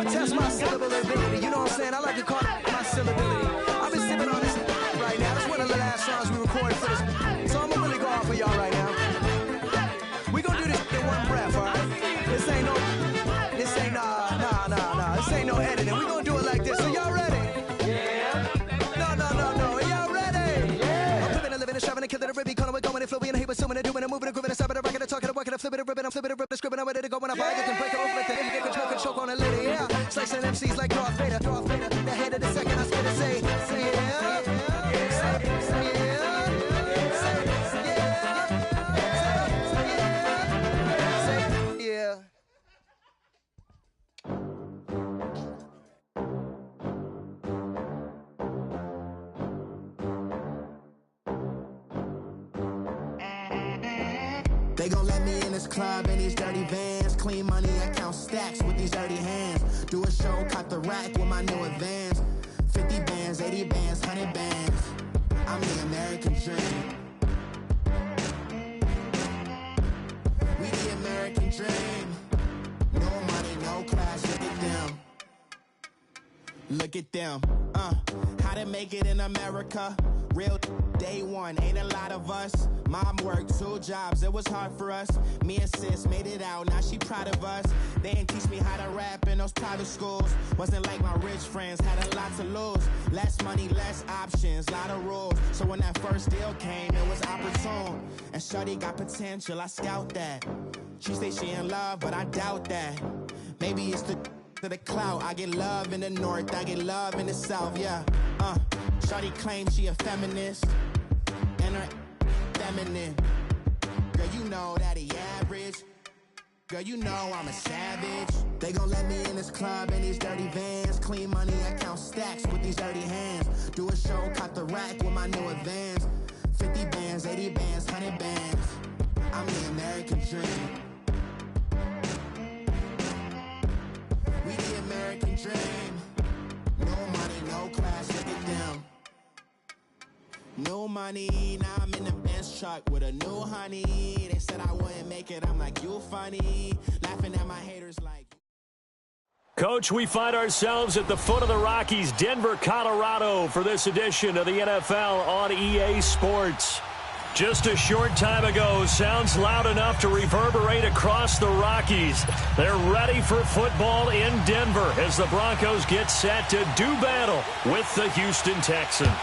I'ma test my syllable ability. You know what I'm saying? I like to call it my syllability. I've been sipping on this right now. It's one of the last songs we recorded for this. So I'ma really go off for y'all right now. We gonna do this in one breath, all right? This ain't no editing. We gonna do it like this. So y'all ready? Yeah. No. Are y'all ready? Yeah. I'm flipping and living and shoving and killing and ripping, calling it going and flipping and heaping, assuming and doing and moving and grooving and stopping and rocking and talking and walking and flipping and ripping. I'm flipping and ripping, scribbling, I'm ready to go when I buy it and break it open. Then you get the choke on a lady, yeah. Slicing MCs like Darth Vader. The head of the second, I spit and say yeah. They gon' let me in this club in these dirty vans. Clean money, I count stacks with these dirty hands. Do a show, cut the rack with my new advance. 50 bands, 80 bands, 100 bands. I'm the American dream. We the American dream. No money, no class, look at them. Look at them, how to make it in America. Real day one, ain't a lot of us. Mom worked 2 jobs, it was hard for us. Me and sis made it out, now she proud of us. They ain't teach me how to rap in those private schools. Wasn't like my rich friends, had a lot to lose. Less money, less options, lot of rules. So when that first deal came, it was opportune. And shorty got potential, I scout that. She say she in love, but I doubt that. Maybe it's to the clout. I get love in the north, I get love in the south, yeah. Shawty claims she a feminist, and her feminine. Girl, you know that he average. Girl, you know I'm a savage. They gon' let me in this club in these dirty vans. Clean money, I count stacks with these dirty hands. Do a show, cut the rack with my new advance. 50 bands, 80 bands, 100 bands. I'm the American dream. We the American dream. No money, no class, look at them. No money, now I'm in the Benz truck with a new honey. They said I wouldn't make it, I'm like, you funny. Laughing at my haters like... Coach, we find ourselves at the foot of the Rockies, Denver, Colorado, for this edition of the NFL on EA Sports. Just a short time ago, sounds loud enough to reverberate across the Rockies. They're ready for football in Denver as the Broncos get set to do battle with the Houston Texans.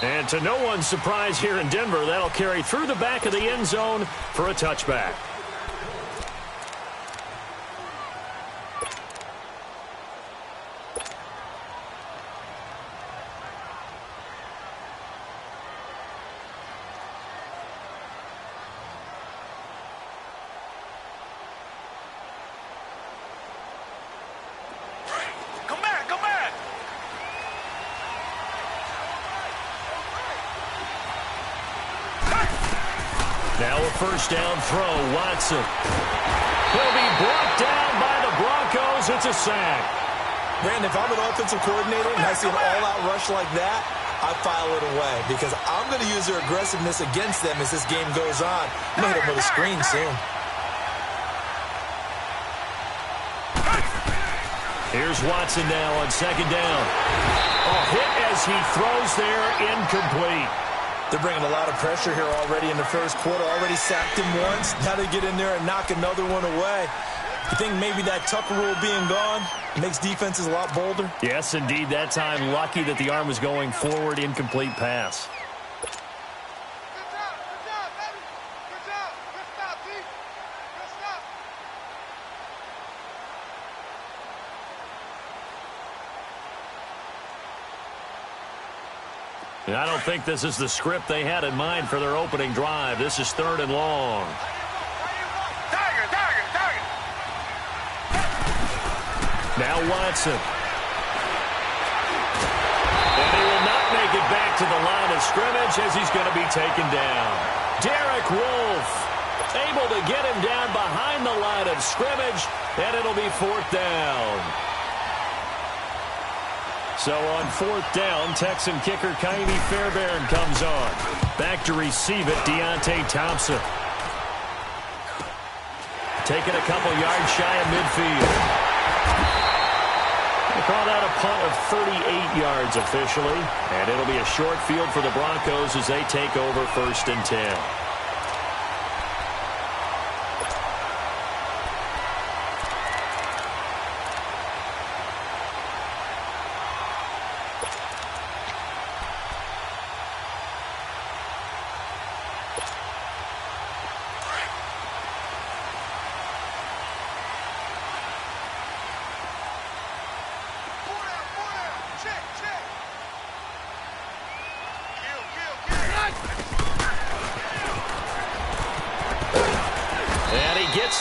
And to no one's surprise here in Denver, that'll carry through the back of the end zone for a touchback. Now a first down throw, Watson. He'll be brought down by the Broncos. It's a sack. Brandon, if I'm an offensive coordinator and I see an all-out rush like that, I file it away because I'm going to use their aggressiveness against them as this game goes on. I'm going to hit them with a screen soon. Here's Watson now on second down. A hit as he throws there, incomplete. They're bringing a lot of pressure here already in the first quarter. Already sacked him once. Now they get in there and knock another one away. You think maybe that Tucker rule being gone makes defenses a lot bolder? Yes, indeed. That time, lucky that the arm was going forward, incomplete pass. And I don't think this is the script they had in mind for their opening drive. This is 3rd and long. Now Watson. And he will not make it back to the line of scrimmage as he's going to be taken down. Derek Wolfe able to get him down behind the line of scrimmage, and it'll be 4th down. So on 4th down, Texan kicker Kaimi Fairbairn comes on. Back to receive it, Deontay Thompson. taken a couple yards shy of midfield. They call that a punt of 38 yards officially, and it'll be a short field for the Broncos as they take over 1st and 10.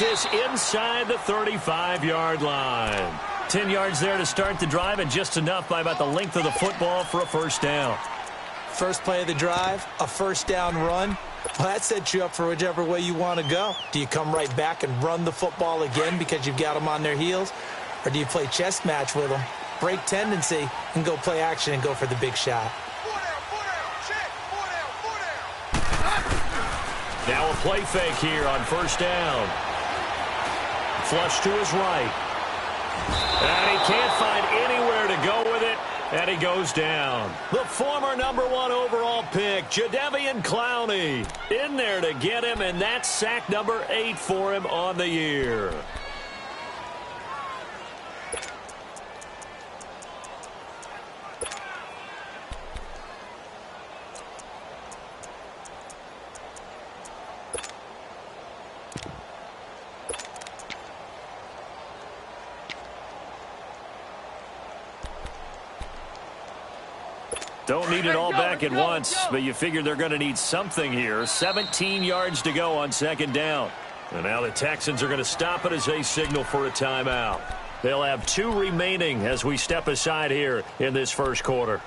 This inside the 35-yard line. 10 yards there to start the drive, and just enough by about the length of the football for a 1st down. First play of the drive, a 1st down run. Well, that sets you up for whichever way you want to go. Do you come right back and run the football again because you've got them on their heels? Or do you play chess match with them, break tendency, and go play action and go for the big shot? Now a play fake here on 1st down. Flush to his right. And he can't find anywhere to go with it, and he goes down. The former #1 overall pick, Jadeveon Clowney, in there to get him, and that's sack number 8 for him on the year. Don't need it all back at once, but you figure they're going to need something here. 17 yards to go on 2nd down. And now the Texans are going to stop it as they signal for a timeout. They'll have 2 remaining as we step aside here in this 1st quarter.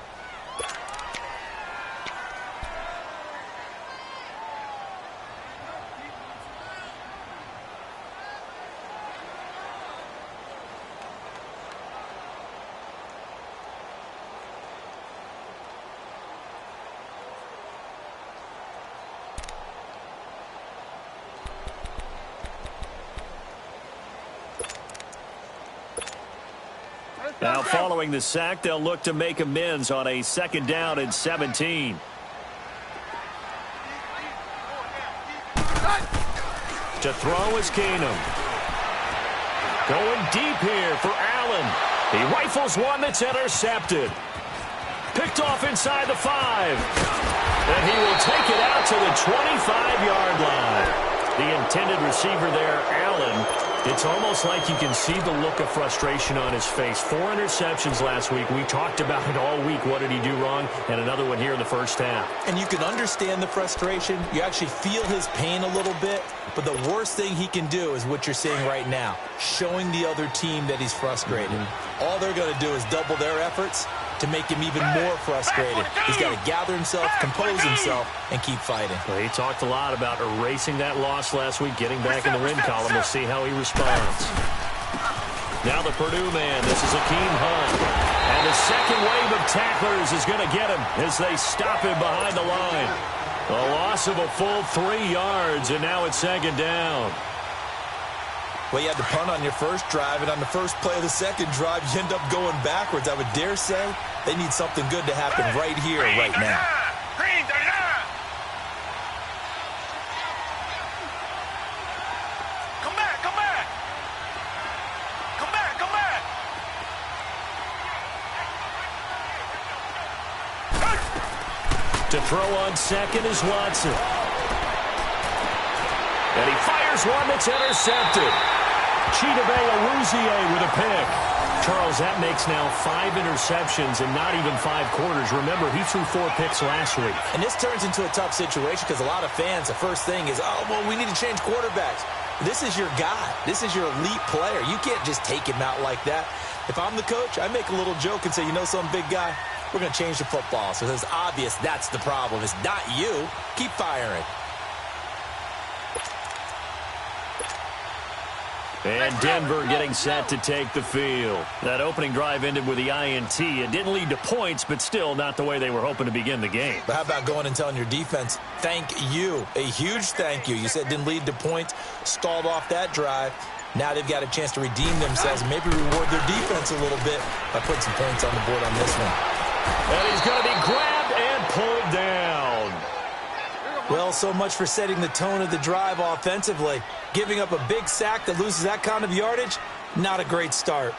Now following the sack, they'll look to make amends on a 2nd down and 17. To throw is Keenum. Going deep here for Allen. He rifles one that's intercepted. Picked off inside the 5. And he will take it out to the 25-yard line. The intended receiver there, Allen. It's almost like you can see the look of frustration on his face. 4 interceptions last week. We talked about it all week. What did he do wrong? And another one here in the 1st half. And you can understand the frustration. You actually feel his pain a little bit. But the worst thing he can do is what you're seeing right now, showing the other team that he's frustrated. All they're going to do is double their efforts to make him even more frustrated. He's got to gather himself, compose himself, and keep fighting. Well, he talked a lot about erasing that loss last week, getting back in the win column. We'll see how he responds. Now the Purdue man, this is Akeem Hunt. And the second wave of tacklers is going to get him as they stop him behind the line. A loss of a full 3 yards, and now it's 2nd down. Well, you had to punt on your 1st drive, and on the 1st play of the 2nd drive, you end up going backwards. I would dare say they need something good to happen right here, right now. Come back, come back. Come back, come back. To throw on 2nd is Watson. And he fires one that's intercepted. Chidobe Awuzie with a pick. Charles, that makes now 5 interceptions and not even 5 quarters. Remember, he threw 4 picks last week. And this turns into a tough situation because a lot of fans, the first thing is, oh, well, we need to change quarterbacks. This is your guy. This is your elite player. You can't just take him out like that. If I'm the coach, I make a little joke and say, you know some big guy, we're going to change the football. So it's obvious that's the problem. It's not you. Keep firing. And Denver getting set to take the field. That opening drive ended with the INT. It didn't lead to points, but still not the way they were hoping to begin the game. But how about going and telling your defense, thank you, a huge thank you. You said it didn't lead to points, stalled off that drive. Now they've got a chance to redeem themselves and maybe reward their defense a little bit by putting some points on the board on this one. And he's going to be grabbed and pulled down. Well, so much for setting the tone of the drive offensively. Giving up a big sack that loses that kind of yardage, not a great start.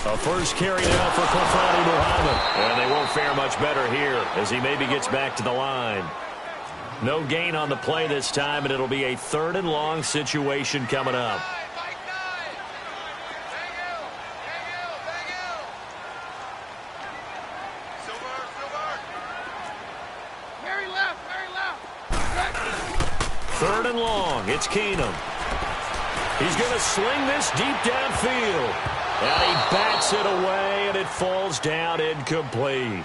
A first carry now for KUNGFU5ELEMENTS, and they won't fare much better here as he maybe gets back to the line. No gain on the play this time, and it'll be a 3rd and long situation coming up. Third and long, it's Keenum. He's going to sling this deep downfield. And he bats it away, and it falls down incomplete.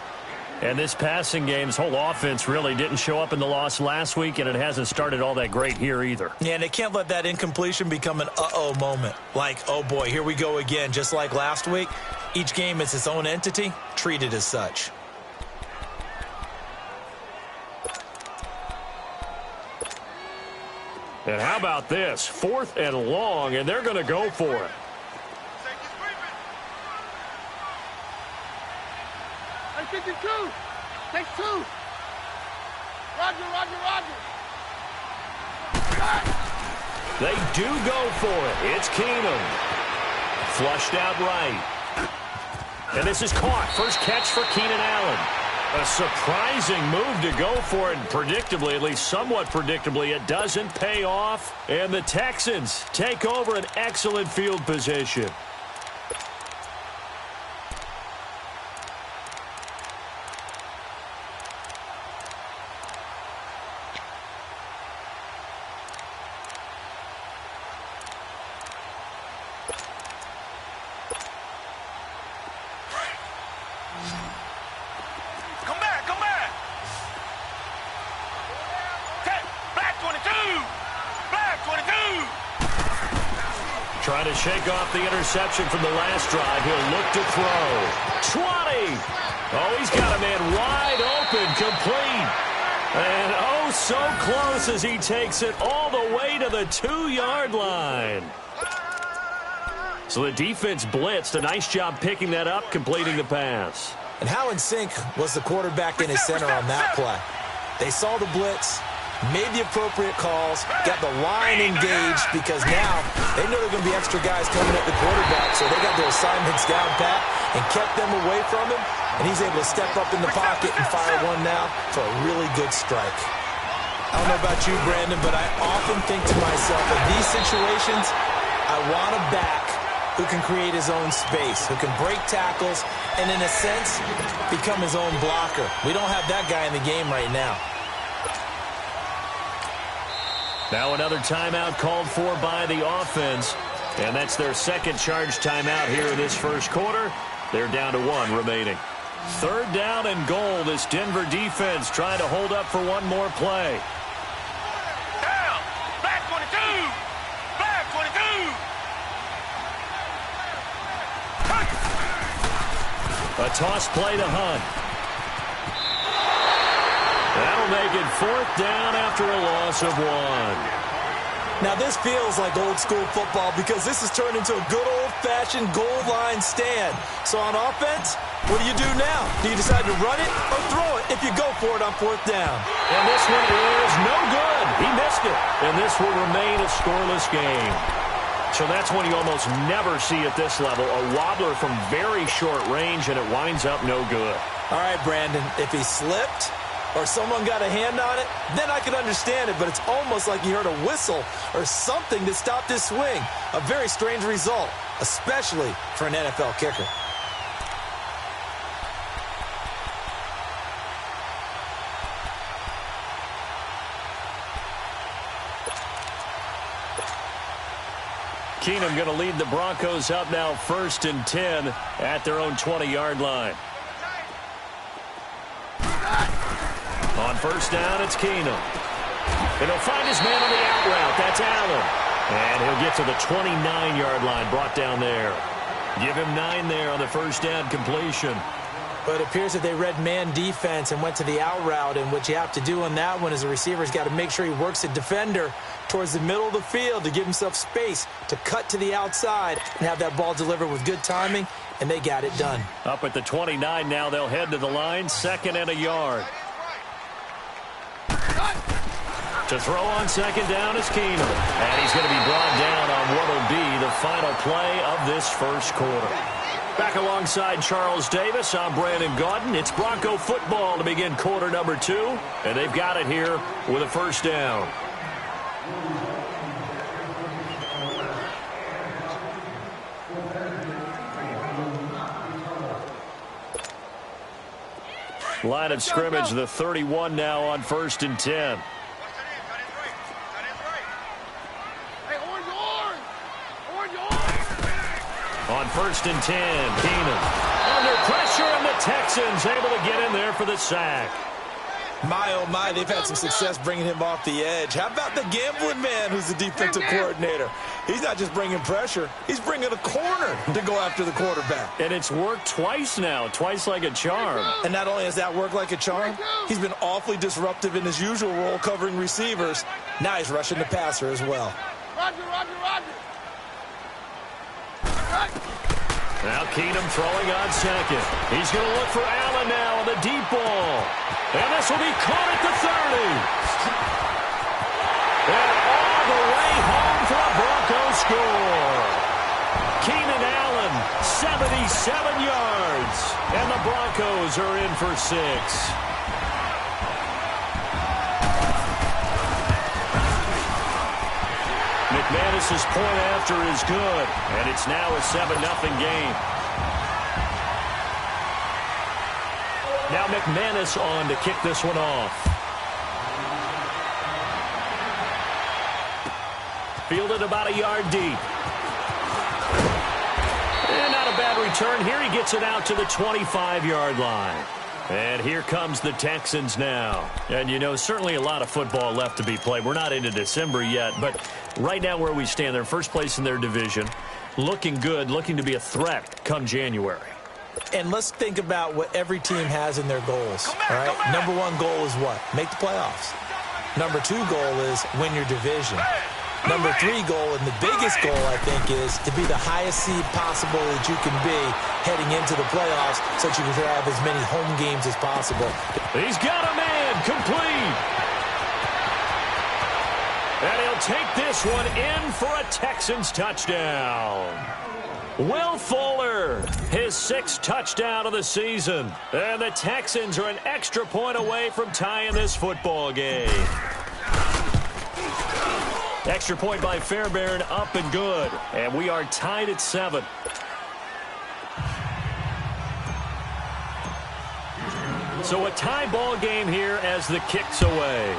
And this passing game's whole offense really didn't show up in the loss last week, and it hasn't started all that great here either. Yeah, and they can't let that incompletion become an uh-oh moment. Like, oh boy, here we go again, just like last week. Each game is its own entity, treated as such. And how about this? 4th and long, and they're going to go for it. Take two. Take two. Roger. They do go for it. It's Keenum. Flushed out right. And this is caught. First catch for Keenan Allen. A surprising move to go for it. And predictably, at least somewhat predictably, it doesn't pay off. And the Texans take over an excellent field position. Trying to shake off the interception from the last drive. He'll look to throw. 20. Oh, he's got a man wide open, complete. And oh, so close as he takes it all the way to the 2-yard line. So the defense blitzed. A nice job picking that up, completing the pass. And how in sync was the quarterback in his center on that play? They saw the blitz, made the appropriate calls, got the line engaged because now they know there are going to be extra guys coming at the quarterback, so they got their assignments down pat and kept them away from him, and he's able to step up in the pocket and fire one now for a really good strike. I don't know about you, Brandon, but I often think to myself, in these situations, I want a back who can create his own space, who can break tackles, and in a sense, become his own blocker. We don't have that guy in the game right now. Now another timeout called for by the offense, and that's their second charge timeout here in this first quarter. They're down to 1 remaining. 3rd down and goal. This Denver defense trying to hold up for one more play. Down. Black 22. Black 22. A toss play to Hunt. That'll make it 4th down after a loss of 1. Now this feels like old school football because this has turned into a good old-fashioned goal line stand. So on offense, what do you do now? Do you decide to run it or throw it if you go for it on 4th down? And this one is no good. He missed it. And this will remain a scoreless game. So that's one you almost never see at this level. A wobbler from very short range, and it winds up no good. All right, Brandon, if he slipped or someone got a hand on it, then I could understand it, but it's almost like you heard a whistle or something that stopped his swing. A very strange result, especially for an NFL kicker. Keenum going to lead the Broncos up now 1st and 10 at their own 20-yard line. On 1st down, it's Keenum. And he'll find his man on the out route. That's Allen. And he'll get to the 29-yard line, brought down there. Give him 9 there on the 1st down completion. But it appears that they read man defense and went to the out route. And what you have to do on that one is the receiver's got to make sure he works the defender towards the middle of the field to give himself space to cut to the outside and have that ball delivered with good timing, and they got it done. Up at the 29 now, they'll head to the line, 2nd and a yard. To throw on 2nd down is Keenum. And he's going to be brought down on what will be the final play of this 1st quarter. Back alongside Charles Davis, I'm Brandon Gaudin. It's Bronco football to begin quarter number 2. And they've got it here with a 1st down. Line of scrimmage, the 31 now on 1st and 10. On 1st and 10, Keenum under pressure, and the Texans able to get in there for the sack. My, oh, my, they've had some success bringing him off the edge. How about the gambling man who's the defensive coordinator? He's not just bringing pressure. He's bringing a corner to go after the quarterback. And it's worked twice now, twice like a charm. And not only has that worked like a charm, he's been awfully disruptive in his usual role covering receivers. Now he's rushing the passer as well. Roger. Now Keenum throwing on 2nd. He's going to look for Allen now on the deep ball. And this will be caught at the 30. And all the way home for a Broncos score. Keenan Allen, 77 yards. And the Broncos are in for 6. McManus's point after is good, and it's now a 7-0 game. Now McManus on to kick this one off. Fielded about a yard deep. And not a bad return here. He gets it out to the 25-yard line. And here comes the Texans now. And, you know, certainly a lot of football left to be played. We're not into December yet, but right now where we stand, they're first place in their division, looking good, looking to be a threat come January. And let's think about what every team has in their goals, all right? Number 1 goal is what? Make the playoffs. Number 2 goal is win your division. Number 3 goal, and the biggest goal, I think, is to be the highest seed possible that you can be heading into the playoffs so that you can have as many home games as possible. He's got a man complete. And he'll take this one in for a Texans touchdown. Will Fuller, his 6th touchdown of the season. And the Texans are an extra point away from tying this football game. Extra point by Fairbairn, up and good. And we are tied at 7. So a tie ball game here as the kick's away.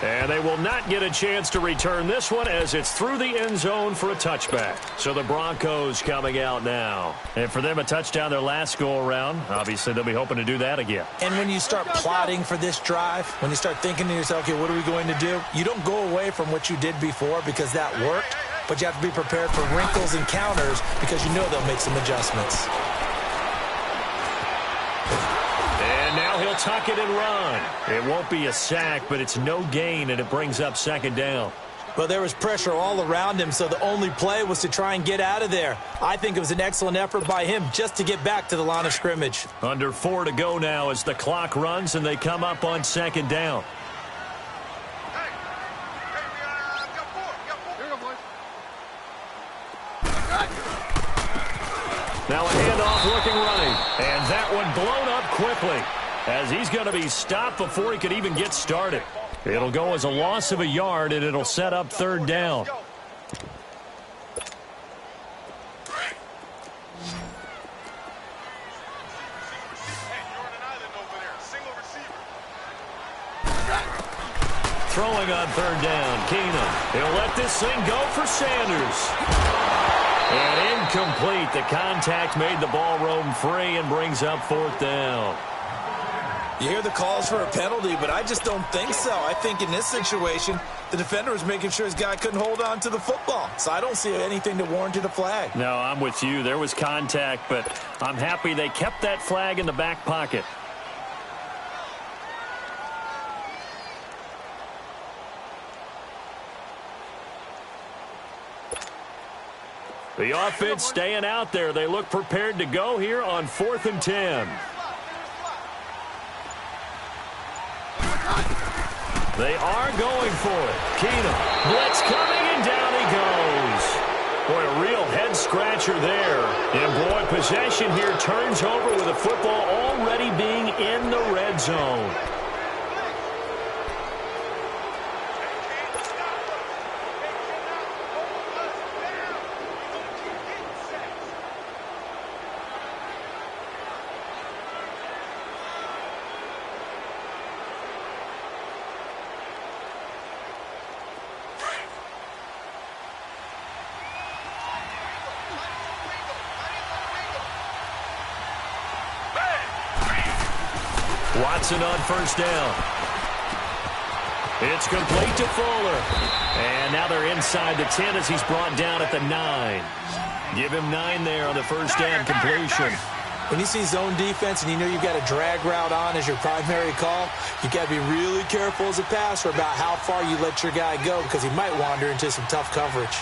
And they will not get a chance to return this one as it's through the end zone for a touchback. So the Broncos coming out now. And for them, a touchdown their last go-around. Obviously, they'll be hoping to do that again. And when you start plotting for this drive, when you start thinking to yourself, okay, what are we going to do? You don't go away from what you did before because that worked, but you have to be prepared for wrinkles and counters because you know they'll make some adjustments. Now he'll tuck it and run. It won't be a sack, but it's no gain, and it brings up 2nd down. Well, there was pressure all around him, so the only play was to try and get out of there. I think it was an excellent effort by him just to get back to the line of scrimmage. Under 4 to go now as the clock runs, and they come up on 2nd down. Now a handoff looking right, and that one blown up quickly as he's going to be stopped before he could even get started. It'll go as a loss of a yard, and it'll set up 3rd down. Throwing throwing on third down. Keenum. He'll let this thing go for Sanders. And incomplete. The contact made the ball roam free and brings up fourth down. You hear the calls for a penalty, but I just don't think so. I think in this situation, the defender was making sure his guy couldn't hold on to the football. So I don't see anything to warrant a flag. No, I'm with you. There was contact, but I'm happy they kept that flag in the back pocket. The offense staying out there. They look prepared to go here on 4th and 10. They are going for it. Keenum. Blitz coming, and down he goes. Boy, a real head-scratcher there. And, boy, possession here turns over with the football already being in the red zone. Watson on first down. It's complete to Fuller. And now they're inside the 10 as he's brought down at the 9. Give him 9 there on the first down completion. When you see zone defense and you know you've got a drag route on as your primary call, you've got to be really careful as a passer about how far you let your guy go because he might wander into some tough coverage.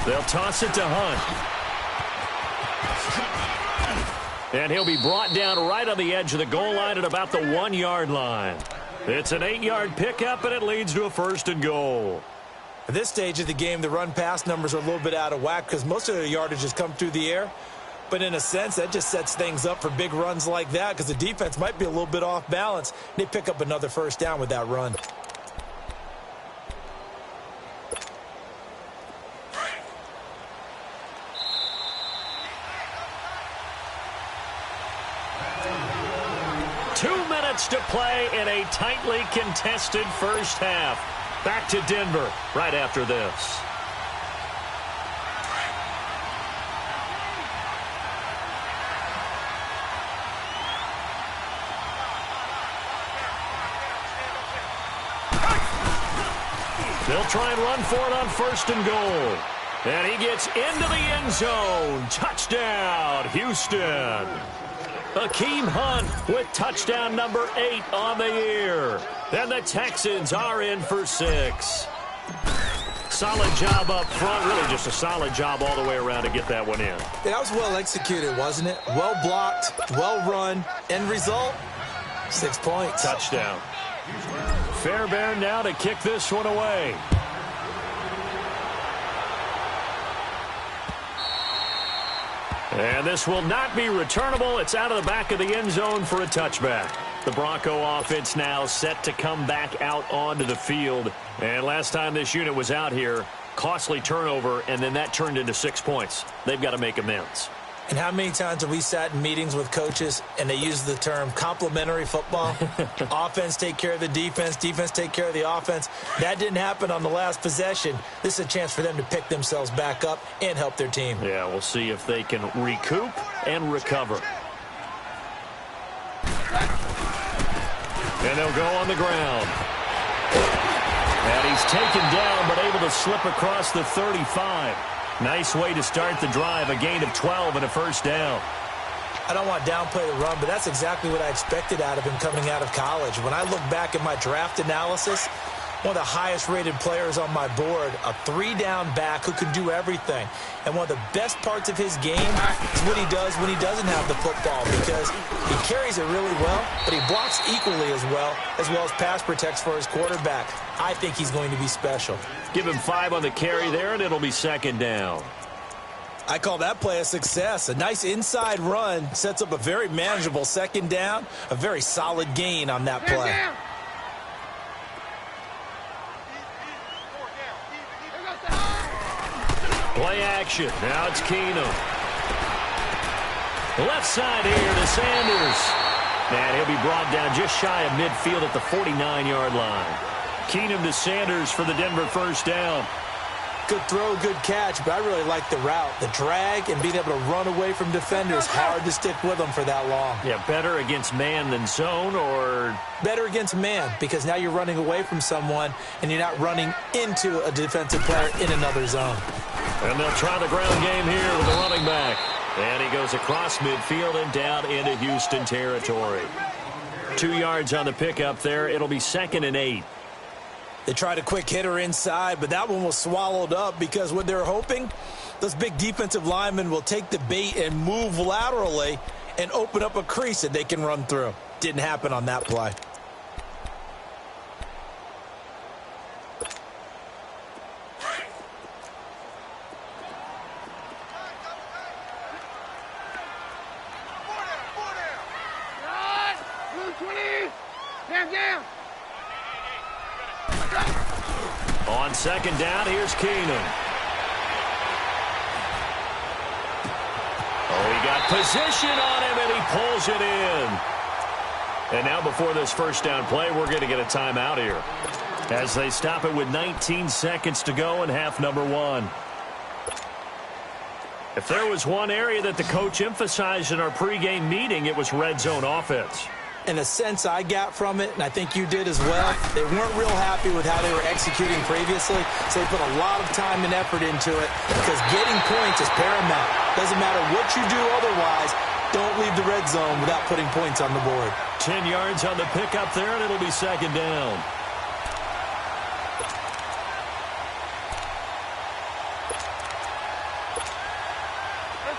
They'll toss it to Hunt. And he'll be brought down right on the edge of the goal line at about the 1-yard line. It's an 8-yard pickup, and it leads to a 1st and goal. At this stage of the game, the run-pass numbers are a little bit out of whack because most of the yardage has come through the air. But in a sense, that just sets things up for big runs like that because the defense might be a little bit off balance. They pick up another first down with that run. To play in a tightly contested first half. Back to Denver right after this. They'll try and run for it on 1st and goal. And he gets into the end zone. Touchdown, Houston. Hakeem Hunt with touchdown number 8 on the year. And the Texans are in for 6. Solid job up front. Really just a solid job all the way around to get that one in. Yeah, that was well executed, wasn't it? Well blocked, well run. End result, 6 points. Touchdown. Fairbairn now to kick this one away. And this will not be returnable. It's out of the back of the end zone for a touchback. The Bronco offense now set to come back out onto the field. And last time this unit was out here, costly turnover, and then that turned into 6 points. They've got to make amends. And how many times have we sat in meetings with coaches and they use the term complementary football? Offense take care of the defense, defense take care of the offense. That didn't happen on the last possession. This is a chance for them to pick themselves back up and help their team. Yeah, we'll see if they can recoup and recover. And they'll go on the ground. And he's taken down but able to slip across the 35. Nice way to start the drive, a gain of 12 and a first down. I don't want to downplay the run, but that's exactly what I expected out of him coming out of college. When I look back at my draft analysis, one of the highest-rated players on my board, a 3-down back who can do everything. And one of the best parts of his game is what he does when he doesn't have the football because he carries it really well, but he blocks equally as well as pass protects for his quarterback. I think he's going to be special. Give him 5 on the carry there, and it'll be 2nd down. I call that play a success. A nice inside run sets up a very manageable second down, a very solid gain on that play. Play action. Now it's Keenum. Left side here to Sanders. And he'll be brought down just shy of midfield at the 49-yard line. Keenum to Sanders for the Denver first down. Good throw, good catch, but I really like the route. The drag and being able to run away from defenders, hard to stick with them for that long. Yeah, better against man than zone, or? Better against man, because now you're running away from someone and you're not running into a defensive player in another zone. And they'll try the ground game here with the running back. And he goes across midfield and down into Houston territory. 2 yards on the pickup there. It'll be 2nd and 8. They tried a quick hitter inside, but that one was swallowed up because what they're hoping, those big defensive linemen will take the bait and move laterally and open up a crease that they can run through. Didn't happen on that play. On 2nd down, here's Keenum. Oh, he got position on him, and he pulls it in. And now before this first down play, we're going to get a timeout here as they stop it with 19 seconds to go in half number 1. If there was one area that the coach emphasized in our pregame meeting, it was red zone offense. And the sense I got from it, and I think you did as well, they weren't real happy with how they were executing previously, so they put a lot of time and effort into it because getting points is paramount. Doesn't matter what you do otherwise, don't leave the red zone without putting points on the board. 10 yards on the pickup there, and it'll be 2nd down.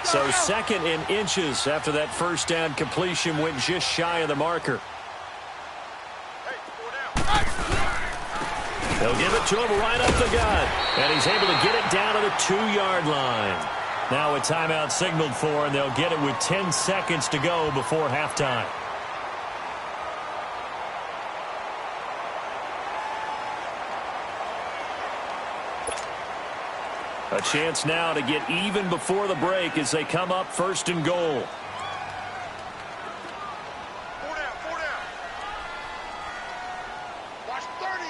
So 2nd in inches after that first down completion went just shy of the marker. They'll give it to him right up the gut. And he's able to get it down to the 2-yard line. Now a timeout signaled for, and they'll get it with 10 seconds to go before halftime. A chance now to get even before the break as they come up 1st and goal. 4 down. Watch 30.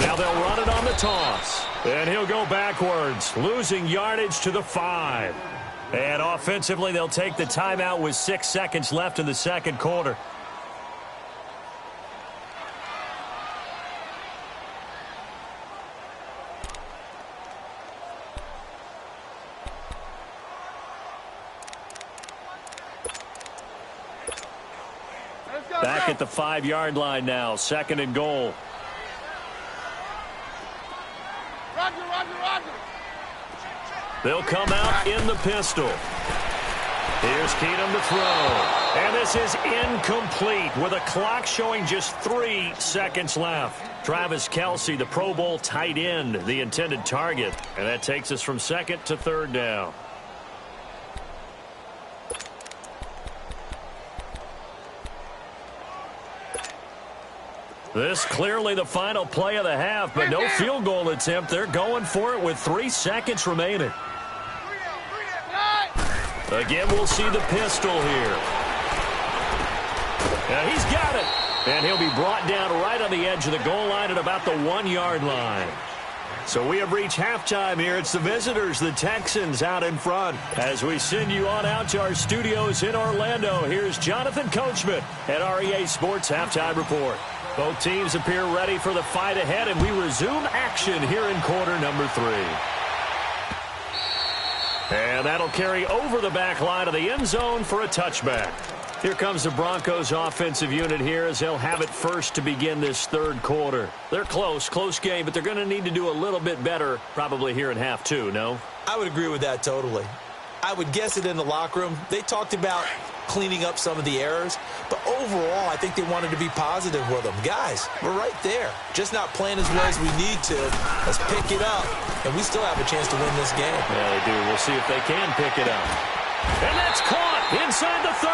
Now they'll run it on the toss. And he'll go backwards, losing yardage to the 5. And offensively, they'll take the timeout with 6 seconds left in the second quarter. Back at the 5-yard line now, 2nd and goal. Roger. They'll come out in the pistol. Here's Keenum to throw. And this is incomplete with a clock showing just 3 seconds left. Travis Kelce, the Pro Bowl tight end, the intended target. And that takes us from 2nd to 3rd down. This clearly the final play of the half, but no field goal attempt. They're going for it with 3 seconds remaining. Again, we'll see the pistol here. Now he's got it. And he'll be brought down right on the edge of the goal line at about the 1-yard line. So we have reached halftime here. It's the visitors, the Texans, out in front. As we send you on out to our studios in Orlando, here's Jonathan Coachman at REA Sports Halftime Report. Both teams appear ready for the fight ahead, and we resume action here in quarter number 3. And that'll carry over the back line of the end zone for a touchback. Here comes the Broncos offensive unit here as they'll have it first to begin this 3rd quarter. They're close game, but they're going to need to do a little bit better probably here in half 2, no? I would agree with that totally. I would guess it in the locker room. They talked about cleaning up some of the errors. But overall, I think they wanted to be positive with them. Guys, we're right there. Just not playing as well as we need to. Let's pick it up, and we still have a chance to win this game. Yeah, they do. We'll see if they can pick it up. And that's caught inside the 30.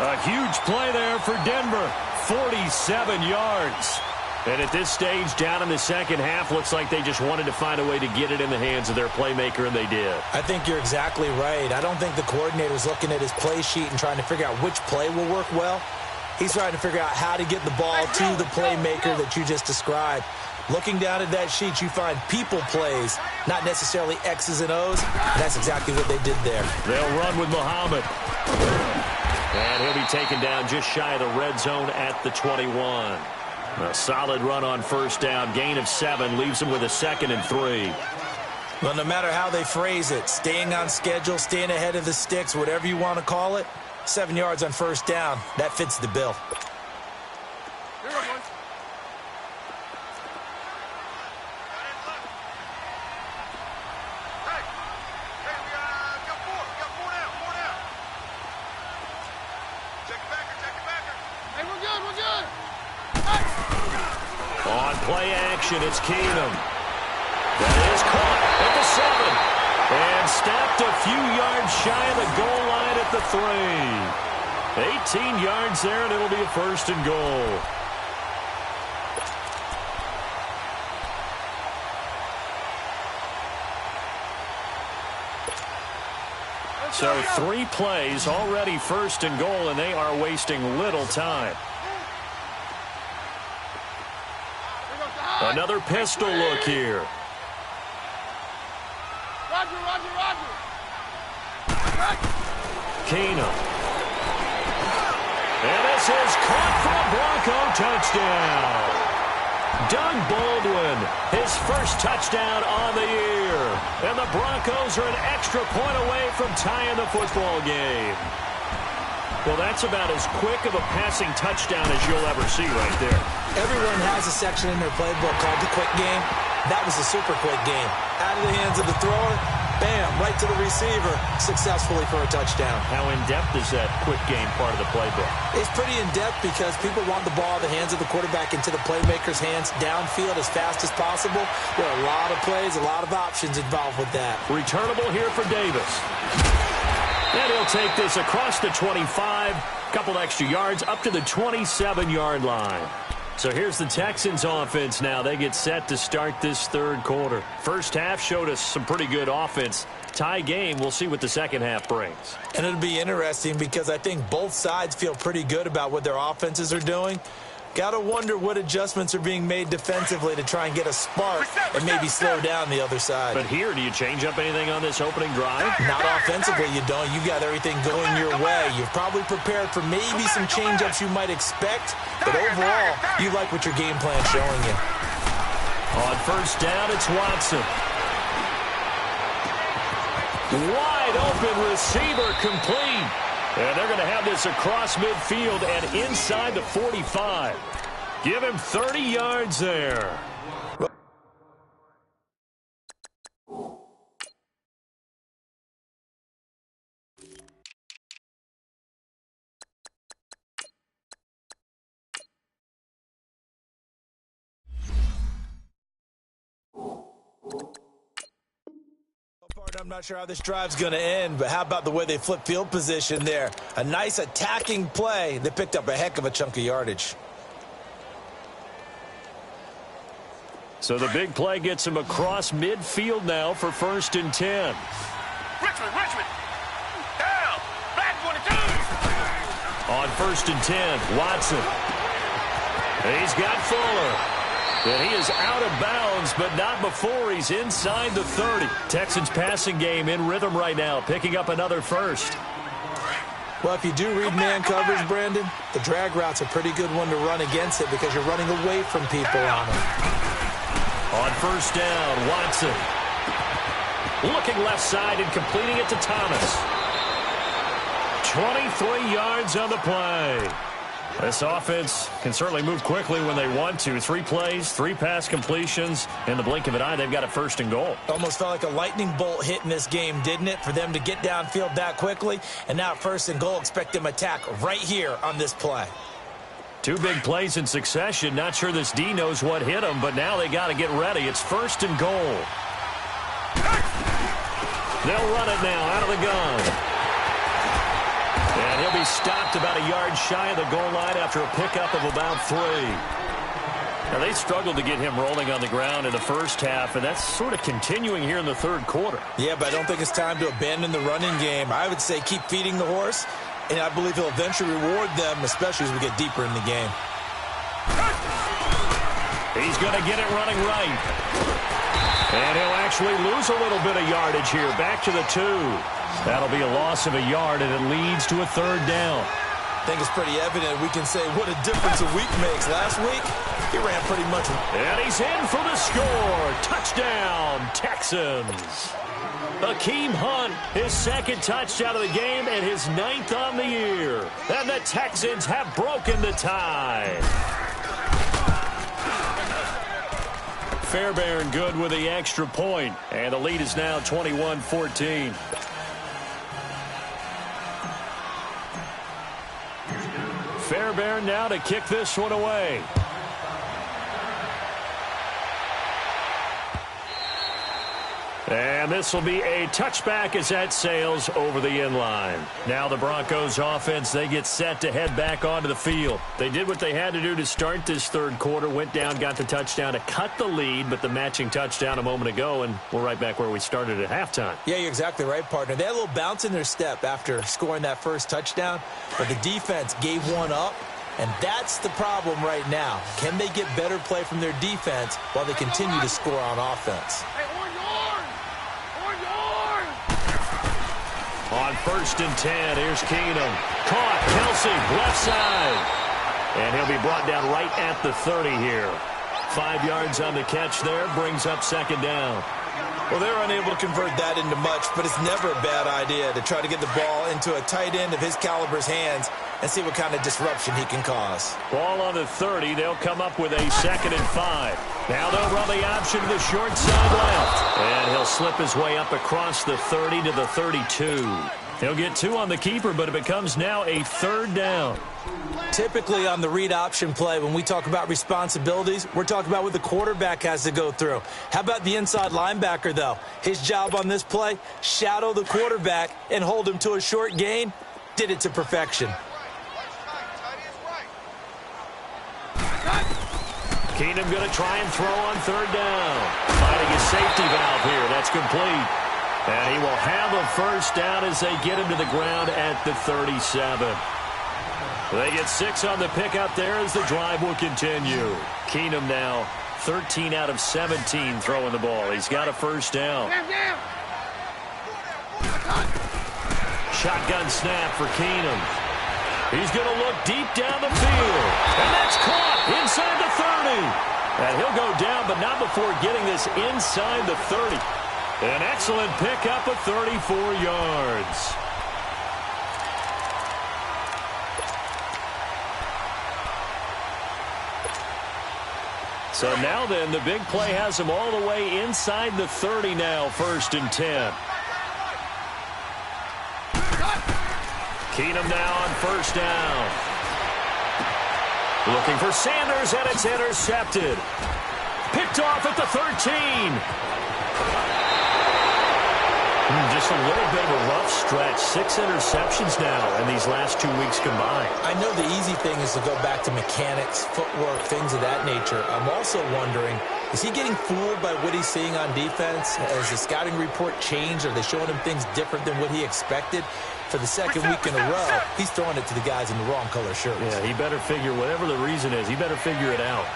A huge play there for Denver. 47 yards. And at this stage, down in the second half, looks like they just wanted to find a way to get it in the hands of their playmaker, and they did. I think you're exactly right. I don't think the coordinator's looking at his play sheet and trying to figure out which play will work well. He's trying to figure out how to get the ball to the playmaker that you just described. Looking down at that sheet, you find people plays, not necessarily X's and O's. And that's exactly what they did there. They'll run with Muhammad. And he'll be taken down just shy of the red zone at the 21. A solid run on first down. Gain of 7 leaves him with a 2nd and 3. Well, no matter how they phrase it, staying on schedule, staying ahead of the sticks, whatever you want to call it, 7 yards on first down, that fits the bill. On play action, it's Keenum. That is caught at the 7. And stopped a few yards shy of the goal line at the 3. 18 yards there, and it'll be a 1st and goal. So 3 plays, already 1st and goal, and they are wasting little time. Another pistol look here. Keenum. And this is caught for a Bronco touchdown. Doug Baldwin, his first touchdown on the year. And the Broncos are an extra point away from tying the football game. Well, that's about as quick of a passing touchdown as you'll ever see right there. Everyone has a section in their playbook called the quick game. That was a super quick game. Out of the hands of the thrower, bam, right to the receiver, successfully for a touchdown. How in-depth is that quick game part of the playbook? It's pretty in-depth because people want the ball in the hands of the quarterback into the playmaker's hands downfield as fast as possible. There are a lot of plays, a lot of options involved with that. Returnable here for Davis. And he'll take this across the 25, couple extra yards up to the 27-yard line. So here's the Texans offense now. They get set to start this 3rd quarter. First half showed us some pretty good offense. Tie game, we'll see what the second half brings. And it'll be interesting because I think both sides feel pretty good about what their offenses are doing. Got to wonder what adjustments are being made defensively to try and get a spark and maybe slow down the other side. But here, do you change up anything on this opening drive? Not offensively, you don't. You got everything going your way. You've probably prepared for maybe some change-ups you might expect, but overall, you like what your game plan's showing you. On first down, it's Watson. Wide open receiver complete. And they're going to have this across midfield and inside the 45. Give him 30 yards there. I'm not sure how this drive's going to end, but how about the way they flip field position there? A nice attacking play that picked up a heck of a chunk of yardage. So the big play gets him across midfield now for 1st and 10. Richmond. Down. Back 22. On 1st and 10, Watson. He's got Fuller. And he is out of bounds, but not before he's inside the 30. Texans passing game in rhythm right now, picking up another 1st. Well, if you do read man coverage, Brandon, the drag route's a pretty good one to run against it because you're running away from people on it. On first down, Watson. Looking left side and completing it to Thomas. 23 yards on the play. This offense can certainly move quickly when they want to. 3 plays, 3 pass completions. In the blink of an eye, they've got a 1st and goal. Almost felt like a lightning bolt hit in this game, didn't it? For them to get downfield that quickly. And now 1st and goal, expect them to attack right here on this play. 2 big plays in succession. Not sure this D knows what hit them, but now they got to get ready. It's 1st and goal. They'll run it now out of the gun. And he'll be stopped about a yard shy of the goal line after a pickup of about 3. Now, they struggled to get him rolling on the ground in the first half, and that's sort of continuing here in the 3rd quarter. Yeah, but I don't think it's time to abandon the running game. I would say keep feeding the horse, and I believe he'll eventually reward them, especially as we get deeper in the game. He's going to get it running right. And he'll actually lose a little bit of yardage here. Back to the 2. That'll be a loss of a yard, and it leads to a 3rd down. I think it's pretty evident we can say what a difference a week makes. Last week, he ran pretty much. And he's in for the score. Touchdown, Texans. Akeem Hunt, his 2nd touchdown of the game and his 9th on the year. And the Texans have broken the tie. Fairbairn good with the extra point. And the lead is now 21-14. Fairbairn now to kick this one away. And this will be a touchback as that sails over the inline. Now the Broncos offense, they get set to head back onto the field. They did what they had to do to start this 3rd quarter, went down, got the touchdown to cut the lead, but the matching touchdown a moment ago, and we're right back where we started at halftime. Yeah, you're exactly right, partner. They had a little bounce in their step after scoring that 1st touchdown, but the defense gave one up, and that's the problem right now. Can they get better play from their defense while they continue to score on offense? On 1st and 10, here's Keenum. Caught, Kelsey, left side. And he'll be brought down right at the 30 here. 5 yards on the catch there, brings up 2nd down. Well, they're unable to convert that into much, but it's never a bad idea to try to get the ball into a tight end of his caliber's hands and see what kind of disruption he can cause. Ball on the 30. They'll come up with a 2nd and 5. Now they'll run the option to the short side left. And he'll slip his way up across the 30 to the 32. He'll get 2 on the keeper, but it becomes now a 3rd down. Typically on the read option play, when we talk about responsibilities, we're talking about what the quarterback has to go through. How about the inside linebacker, though? His job on this play, shadow the quarterback and hold him to a short gain. Did it to perfection. Keenum going to try and throw on 3rd down. Finding his safety valve here. That's complete. And he will have a 1st down as they get him to the ground at the 37. They get 6 on the pick out there as the drive will continue. Keenum now 13 out of 17 throwing the ball. He's got a 1st down. Shotgun snap for Keenum. He's going to look deep down the field. And that's caught inside the 30. And he'll go down, but not before getting this inside the 30. An excellent pickup of 34 yards. So now then, the big play has him all the way inside the 30 now, 1st and 10. Keenum now on 1st down. Looking for Sanders, and it's intercepted. Picked off at the 13. Just a little bit of a rough stretch. 6 interceptions now in these last 2 weeks combined. I know the easy thing is to go back to mechanics, footwork, things of that nature. I'm also wondering, is he getting fooled by what he's seeing on defense? Has the scouting report changed? Are they showing him things different than what he expected? For the 2nd week in a row, he's throwing it to the guys in the wrong color shirts. Yeah, he better figure, whatever the reason is, he better figure it out.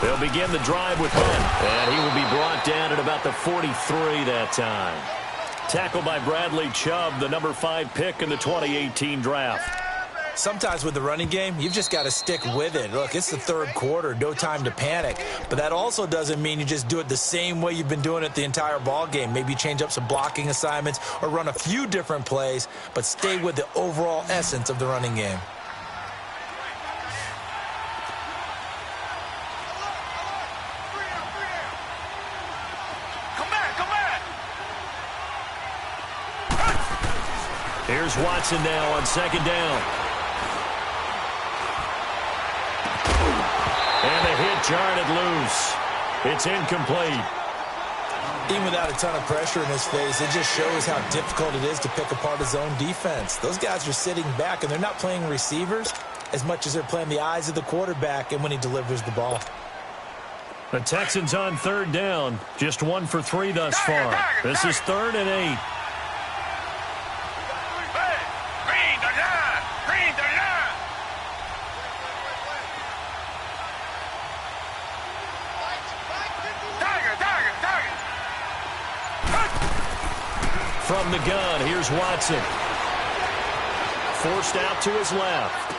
They'll begin the drive with Hunt, and he will be brought down at about the 43 that time. Tackled by Bradley Chubb, the number 5 pick in the 2018 draft. Sometimes with the running game, you've just got to stick with it. Look, it's the third quarter, no time to panic. But that also doesn't mean you just do it the same way you've been doing it the entire ball game. Maybe change up some blocking assignments or run a few different plays, but stay with the overall essence of the running game. Here's Watson now on second down. And the hit jarred it loose. It's incomplete. Even without a ton of pressure in his face, it just shows how difficult it is to pick apart his own defense. Those guys are sitting back, and they're not playing receivers as much as they're playing the eyes of the quarterback and when he delivers the ball. The Texans on third down. Just 1 for 3 thus far. This is 3rd and 8. From the gun, here's Watson. Forced out to his left.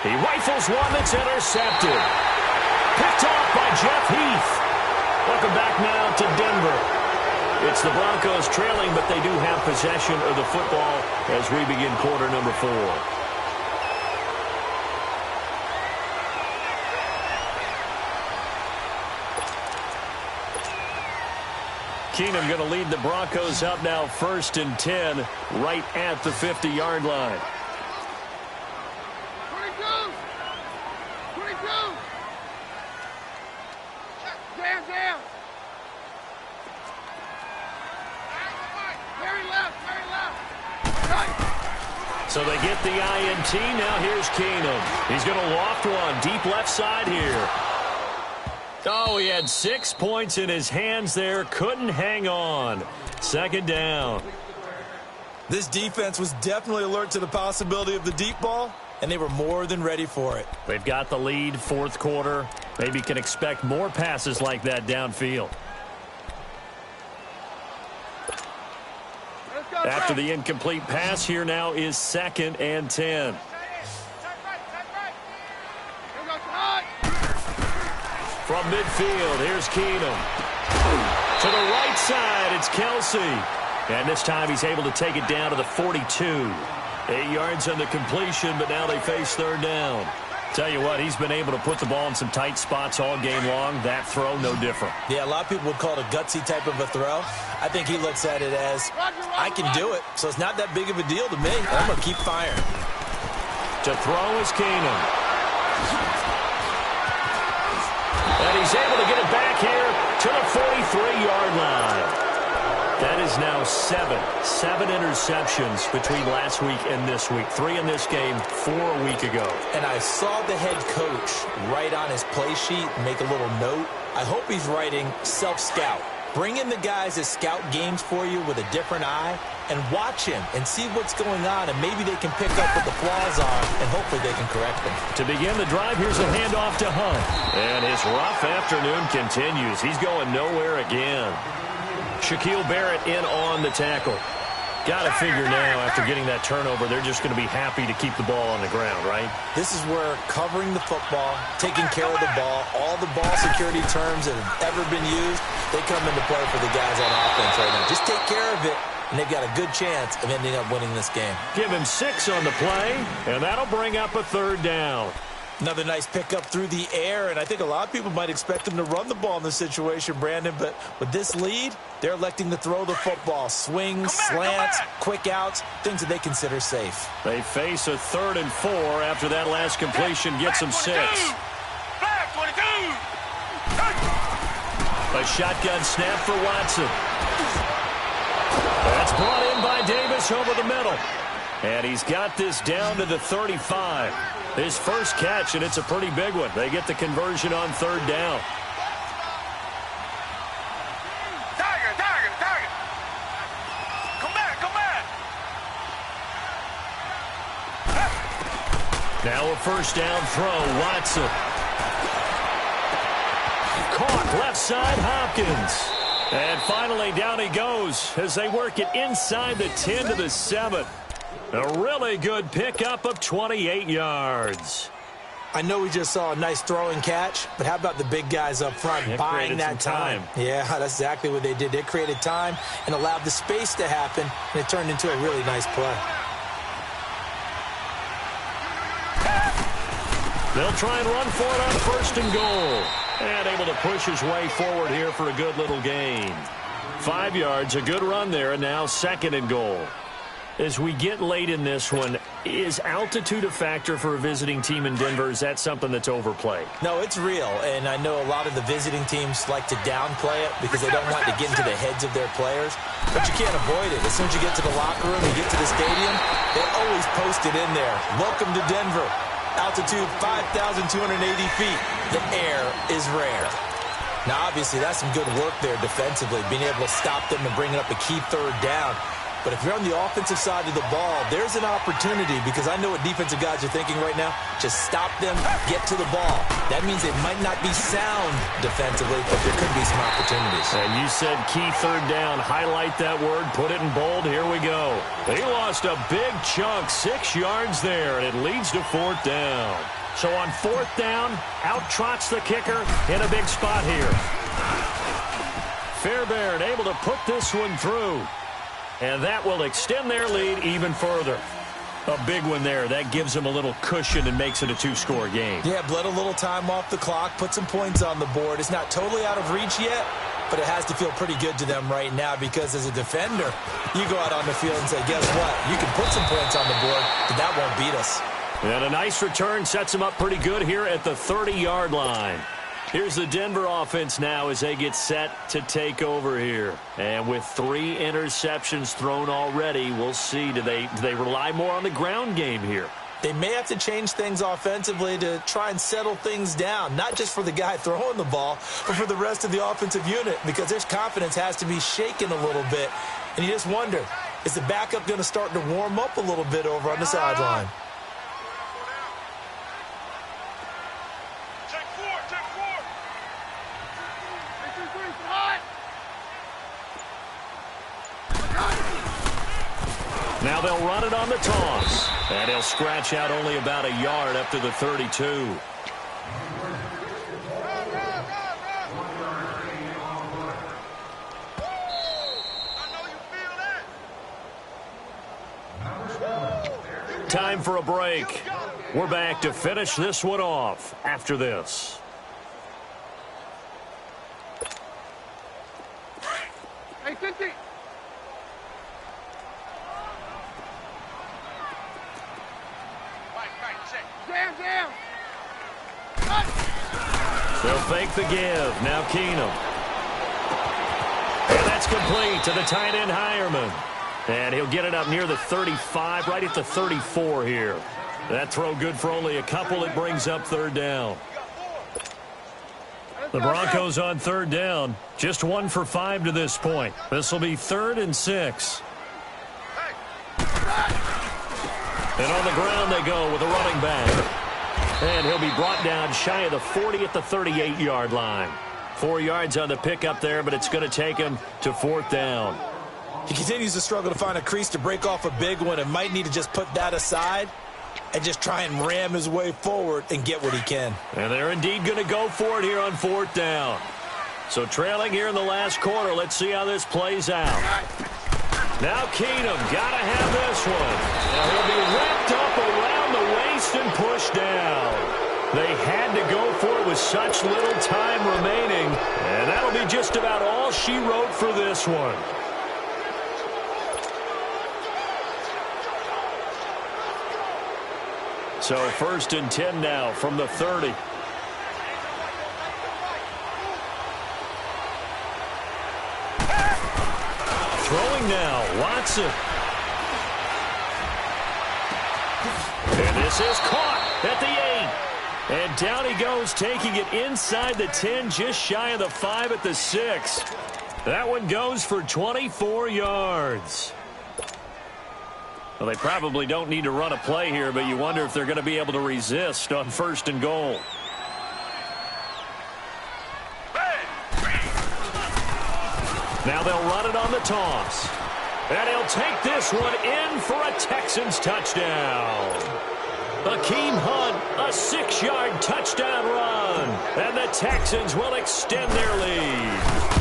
He rifles one that's intercepted. Picked off by Jeff Heath. Welcome back now to Denver. It's the Broncos trailing, but they do have possession of the football as we begin quarter number 4. Keenum going to lead the Broncos up now 1st and 10 right at the 50-yard line. 22. 22. Down. Very left. Right. So they get the INT. Now here's Keenum. He's going to loft one deep left side here. Oh, he had 6 points in his hands there. Couldn't hang on. Second down. This defense was definitely alert to the possibility of the deep ball, and they were more than ready for it. They've got the lead, 4th quarter. Maybe can expect more passes like that downfield. After the incomplete pass, here now is 2nd and 10. From midfield, here's Keenum. To the right side, it's Kelsey. And this time he's able to take it down to the 42. 8 yards on the completion, but now they face 3rd down. Tell you what, he's been able to put the ball in some tight spots all game long. That throw, no different. Yeah, a lot of people would call it a gutsy type of a throw. I think he looks at it as, I can do it, so it's not that big of a deal to me. I'm going to keep firing. To throw is Keenum. And he's able to get it back here to the 43-yard line. That is now 7 interceptions between last week and this week. 3 in this game, 4 a week ago. And I saw the head coach write on his play sheet, make a little note. I hope he's writing self-scout. Bring in the guys that scout games for you with a different eye and watch him and see what's going on, and maybe they can pick up what the flaws are, and hopefully they can correct them. To begin the drive, here's a handoff to Hunt. And his rough afternoon continues. He's going nowhere again. Shaquille Barrett in on the tackle. Got to figure now, after getting that turnover, they're just going to be happy to keep the ball on the ground, right? This is where covering the football, taking care of the ball, all the ball security terms that have ever been used, they come into play for the guys on offense right now. Just take care of it, and they've got a good chance of ending up winning this game. Give him 6 on the play, and that'll bring up a 3rd down. Another nice pickup through the air, and I think a lot of people might expect them to run the ball in this situation, Brandon, but with this lead, they're electing to throw the football. Swings, slants, quick outs, things that they consider safe. They face a 3rd and 4 after that last completion gets them 6. A shotgun snap for Watson. That's brought in by Davis over the middle. And he's got this down to the 35. His first catch, and it's a pretty big one. They get the conversion on 3rd down. Tiger. Come back. Now a 1st down throw, Watson. Caught left side, Hopkins. And finally down he goes as they work it inside the 10 to the 7. A really good pickup of 28 yards. I know we just saw a nice throwing catch, but how about the big guys up front buying that time? Yeah, that's exactly what they did. They created time and allowed the space to happen, and it turned into a really nice play. They'll try and run for it on first and goal. And able to push his way forward here for a good little gain. 5 yards, a good run there, and now second and goal. As we get late in this one, is altitude a factor for a visiting team in Denver? Is that something that's overplayed? No, it's real, and I know a lot of the visiting teams like to downplay it because they don't want to get into the heads of their players, but you can't avoid it. As soon as you get to the locker room, you get to the stadium, they always post it in there. Welcome to Denver. Altitude 5,280 feet. The air is rare. Now, obviously, that's some good work there defensively, being able to stop them and bringing up a key third down. But if you're on the offensive side of the ball, there's an opportunity because I know what defensive guys are thinking right now. Just stop them, get to the ball. That means they might not be sound defensively, but there could be some opportunities. And you said key third down. Highlight that word. Put it in bold. Here we go. They lost a big chunk, 6 yards there, and it leads to fourth down. So on fourth down, out trots the kicker in a big spot here. Fairbairn able to put this one through. And that will extend their lead even further. A big one there. That gives them a little cushion and makes it a 2-score game. Yeah, bled a little time off the clock, put some points on the board. It's not totally out of reach yet, but it has to feel pretty good to them right now because as a defender, you go out on the field and say, guess what? You can put some points on the board, but that won't beat us. And a nice return sets them up pretty good here at the 30-yard line. Here's the Denver offense now as they get set to take over here. And with 3 interceptions thrown already, we'll see. Do they rely more on the ground game here? They may have to change things offensively to try and settle things down, not just for the guy throwing the ball, but for the rest of the offensive unit, because their confidence has to be shaken a little bit. And you just wonder, is the backup going to start to warm up a little bit over on the sideline? Now they'll run it on the toss. And he'll scratch out only about a yard up to the 32. Time for a break. We're back to finish this one off after this. Hey, Cincy! Jam! They'll fake the give. Now Keenum. And that's complete to the tight end Hireman. And he'll get it up near the 35, right at the 34 here. That throw good for only a couple. It brings up third down. The Broncos on third down. Just 1 for 5 to this point. This will be 3rd and 6. And on the ground they go with a running back. And he'll be brought down shy of the 40 at the 38-yard line. 4 yards on the pickup there, but it's going to take him to fourth down. He continues to struggle to find a crease to break off a big one and might need to just put that aside and just try and ram his way forward and get what he can. And they're indeed going to go for it here on fourth down. So trailing here in the last quarter, let's see how this plays out. Now Keenum, got to have this one. And he'll be wrapped up around the waist and pushed down. They had to go for it with such little time remaining. And that'll be just about all she wrote for this one. So 1st and 10 now from the 30. Throwing now, Watson. And this is caught at the 8. And down he goes, taking it inside the 10, just shy of the 5 at the 6. That one goes for 24 yards. Well, they probably don't need to run a play here, but you wonder if they're going to be able to resist on 1st and goal. Now they'll run it on the toss. And he'll take this one in for a Texans touchdown. Akeem Hunt, a 6-yard touchdown run. And the Texans will extend their lead.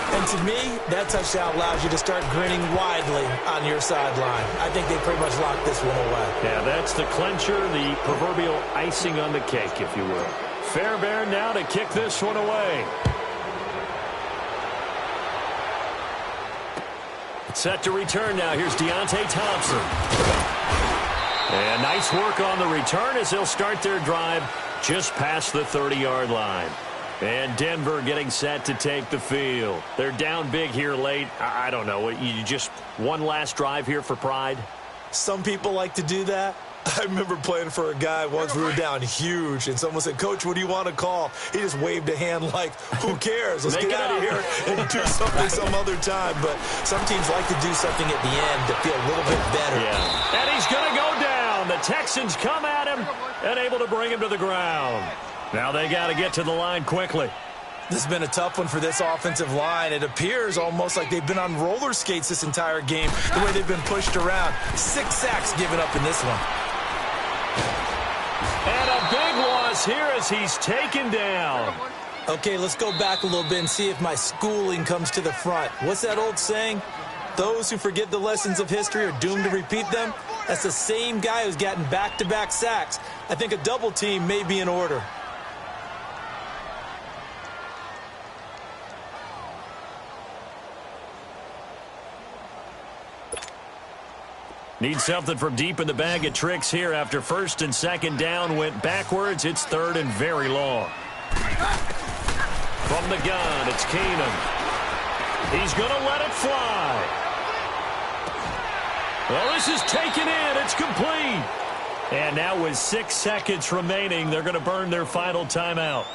And to me, that touchdown allows you to start grinning widely on your sideline. I think they pretty much locked this one away. Yeah, that's the clincher, the proverbial icing on the cake, if you will. Fairbairn now to kick this one away. Set to return now. Here's Deontay Thompson. And nice work on the return as they'll start their drive just past the 30-yard line. And Denver getting set to take the field. They're down big here late. I don't know. You just one last drive here for pride? Some people like to do that. I remember playing for a guy once. We were down huge, and someone said, "Coach, what do you want to call?" He just waved a hand like, who cares? Let's get out of here and do something some other time. But some teams like to do something at the end to feel a little bit better. Yeah. And he's going to go down. The Texans come at him and able to bring him to the ground. Now they got to get to the line quickly. This has been a tough one for this offensive line. It appears almost like they've been on roller skates this entire game, the way they've been pushed around. 6 sacks given up in this one. And a big loss here as he's taken down. Okay, let's go back a little bit and see if my schooling comes to the front. What's that old saying? Those who forget the lessons of history are doomed to repeat them. That's the same guy who's gotten back-to-back sacks. I think a double team may be in order. Need something from deep in the bag of tricks here after first and second down went backwards. It's third and very long. From the gun, it's Keenum. He's going to let it fly. Well, this is taken in. It's complete. And now with 6 seconds remaining, they're going to burn their final timeout.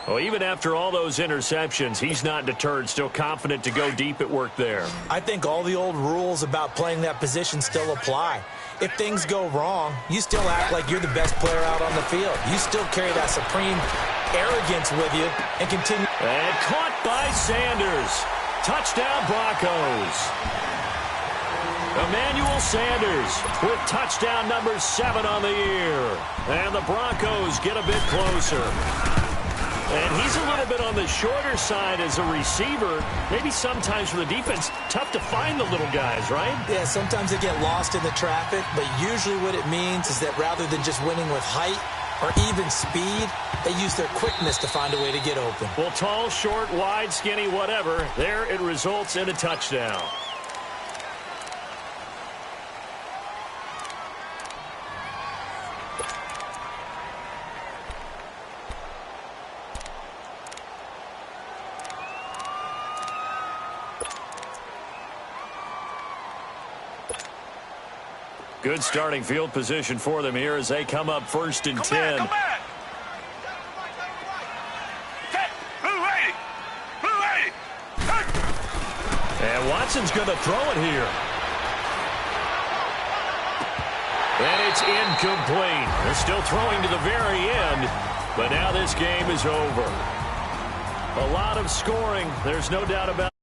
Well, even after all those interceptions, he's not deterred, still confident to go deep at work there. I think all the old rules about playing that position still apply. If things go wrong, you still act like you're the best player out on the field. You still carry that supreme arrogance with you and continue. And caught by Sanders. Touchdown Broncos. Emmanuel Sanders with touchdown number 7 on the year. And the Broncos get a bit closer. And he's a little bit on the shorter side as a receiver. Maybe sometimes for the defense, tough to find the little guys, right? Yeah, sometimes they get lost in the traffic, but usually what it means is that rather than just winning with height or even speed, they use their quickness to find a way to get open. Well, tall, short, wide, skinny, whatever, there it results in a touchdown. Good starting field position for them here as they come up first and 10. Come back. And Watson's going to throw it here. And it's incomplete. They're still throwing to the very end, but now this game is over. A lot of scoring. There's no doubt about it.